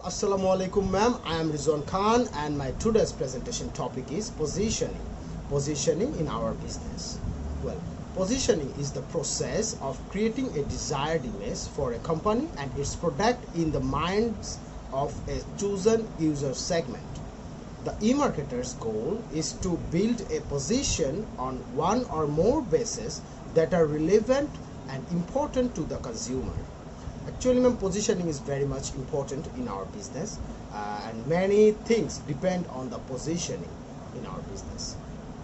Assalamu alaikum ma'am. I am Rizwan Khan and my today's presentation topic is positioning. Positioning in our business. Well, positioning is the process of creating a desired image for a company and its product in the minds of a chosen user segment. The e-marketer's goal is to build a position on one or more bases that are relevant and important to the consumer. Actually, ma'am, positioning is very much important in our business, and many things depend on the positioning in our business.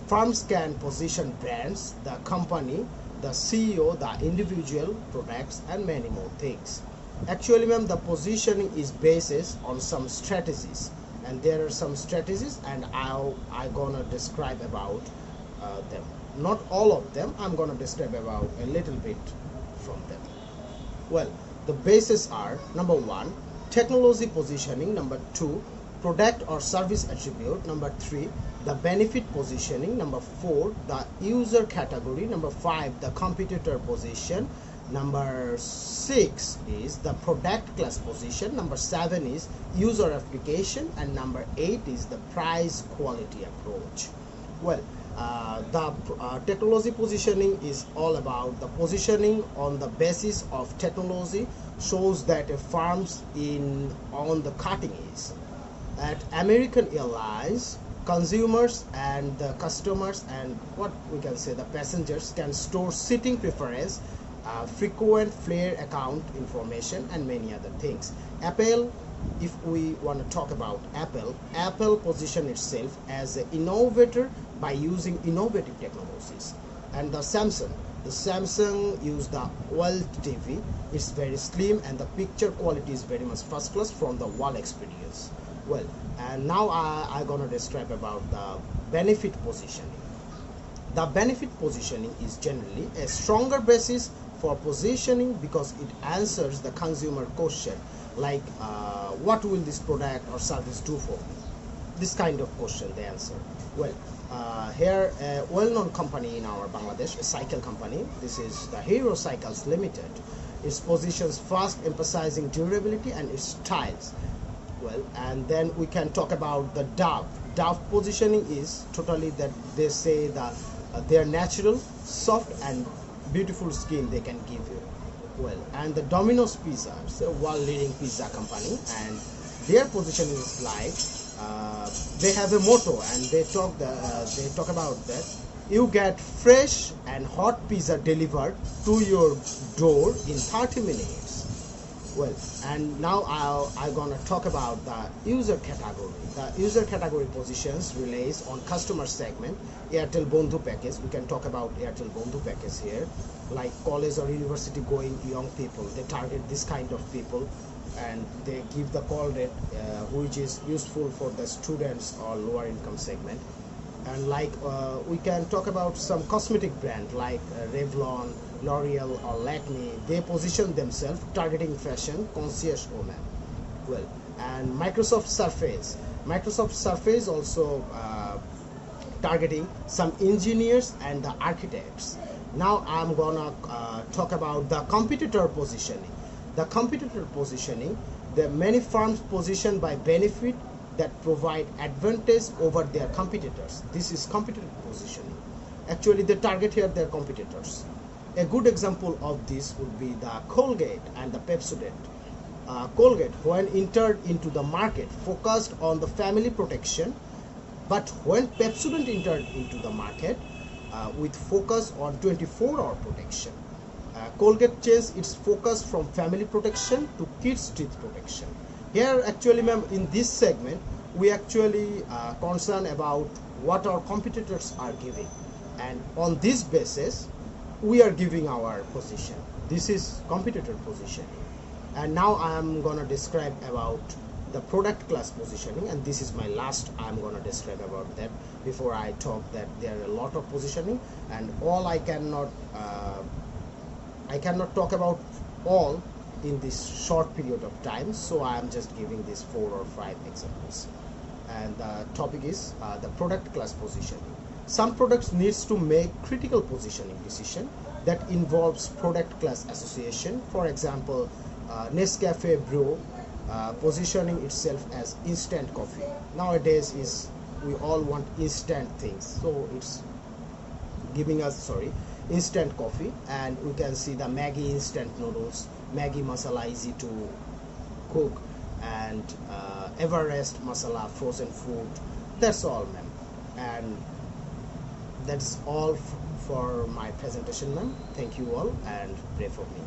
Firms can position brands, the company, the CEO, the individual products, and many more things. Actually, ma'am, the positioning is based on some strategies, and there are some strategies, and I'm gonna describe about them. Not all of them. I'm gonna describe about a little bit from them. Well, the bases are: number one, technology positioning; number two, product or service attribute; number three, the benefit positioning; number four, the user category; number five, the competitor position; number six is the product class position; number seven is user application; and number eight is the price quality approach. Well, the technology positioning is all about the positioning on the basis of technology, shows that a firm's on the cutting edge. At American Airlines, consumers and the customers and what we can say the passengers can store seating preference, frequent flyer account information, and many other things. Apple, if we want to talk about Apple position itself as an innovator by using innovative technologies. And the Samsung use the OLED TV. It's very slim and the picture quality is very much first class from the wall experience. Well, and now I'm gonna describe about the benefit positioning. The benefit positioning is generally a stronger basis for positioning because it answers the consumer question like what will this product or service do for me? This kind of question they answer. Well, here a well-known company in our Bangladesh, a cycle company, this is the Hero Cycles Limited. Its positions first emphasizing durability and its styles. Well, and then we can talk about the Dove positioning is totally that they say that they are natural, soft and beautiful skin they can give you. Well, and the Domino's Pizza, it's a world-leading pizza company, and their position is like they have a motto, and they talk about that you get fresh and hot pizza delivered to your door in 30 minutes. Well, and now I'm gonna talk about the user category. The user category positions relays on customer segment. Airtel Bondhu package. We can talk about Airtel Bondhu package here, like college or university going young people. They target this kind of people, and they give the call rate which is useful for the students or lower income segment. And like we can talk about some cosmetic brand like Revlon, L'Oreal or Lakme. They position themselves targeting fashion conscious women. Well, and Microsoft Surface also targeting some engineers and the architects. Now I'm gonna talk about the competitor positioning. The competitor positioning, the many firms position by benefit that provide advantage over their competitors. This is competitor positioning. Actually, they target here their competitors. A good example of this would be the Colgate and the Pepsodent. Colgate, when entered into the market, focused on the family protection, but when Pepsodent entered into the market with focus on 24-hour protection. Colgate changed its focus from family protection to kids' teeth protection. Here, actually, ma'am, in this segment, we actually concern about what our competitors are giving, and on this basis, we are giving our position. This is competitor positioning. And now I am gonna describe about the product class positioning, and this is my last. I'm gonna describe about that before I talk that there are a lot of positioning, and all I cannot talk about all in this short period of time, so I am just giving these 4 or 5 examples. And the topic is the product class positioning. Some products needs to make critical positioning decision that involves product class association. For example, Nescafe Brew positioning itself as instant coffee. Nowadays is we all want instant things, so it's giving us instant coffee. And we can see the Maggi instant noodles, Maggi masala easy to cook, and Everest masala frozen food. That's all, ma'am. And that's all for my presentation, ma'am. Thank you all, and pray for me.